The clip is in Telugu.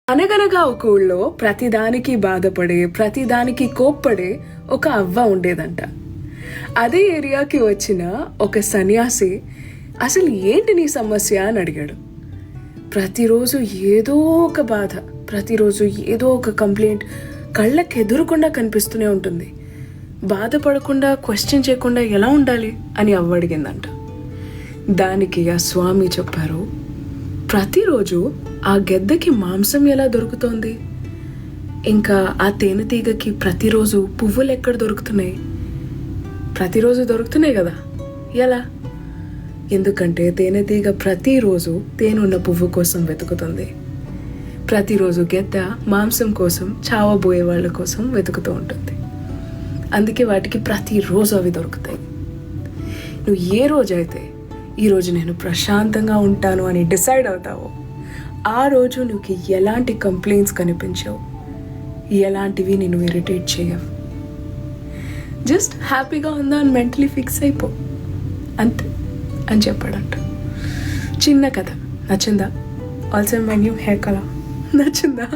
అనగనగా ఒక ఊళ్ళో ప్రతిదానికి బాధపడే, ప్రతిదానికి కోప్పడే ఒక అవ్వ ఉండేదంట. అదే ఏరియాకి వచ్చిన ఒక సన్యాసి అసలు ఏంటి నీ సమస్య అని అడిగాడు. ప్రతిరోజు ఏదో ఒక బాధ, ప్రతిరోజు ఏదో ఒక కంప్లైంట్ కళ్ళకి ఎదురుకుండా కనిపిస్తూనే ఉంటుంది. బాధపడకుండా, క్వశ్చన్ చేయకుండా ఎలా ఉండాలి అని అవ్వ అడిగిందంట. దానికి ఆ స్వామి చెప్పారు, ప్రతిరోజు ఆ గెద్దకి మాంసం ఎలా దొరుకుతోంది, ఇంకా ఆ తేనెటీగకి ప్రతిరోజు పువ్వులు ఎక్కడ దొరుకుతున్నాయి? ప్రతిరోజు దొరుకుతున్నాయి కదా, ఎలా? ఎందుకంటే తేనెటీగ ప్రతిరోజు తేనున్న పువ్వు కోసం వెతుకుతుంది. ప్రతిరోజు గెద్ద మాంసం కోసం, చావబోయే వాళ్ళ కోసం వెతుకుతూ ఉంటుంది. అందుకే వాటికి ప్రతిరోజు అవి దొరుకుతాయి. నువ్వు ఏ రోజైతే ఈరోజు నేను ప్రశాంతంగా ఉంటాను అని డిసైడ్ అవుతావో, ఆ రోజు నువ్వు ఎలాంటి కంప్లైంట్స్ కనిపించవు, ఎలాంటివి నేను ఇరిటేట్ చేయవు. జస్ట్ హ్యాపీగా ఉందా అని మెంటలీ ఫిక్స్ అయిపో, అంతే అని చెప్పాడంట. చిన్న కథ నచ్చిందా? Also my new hair colour నచ్చిందా?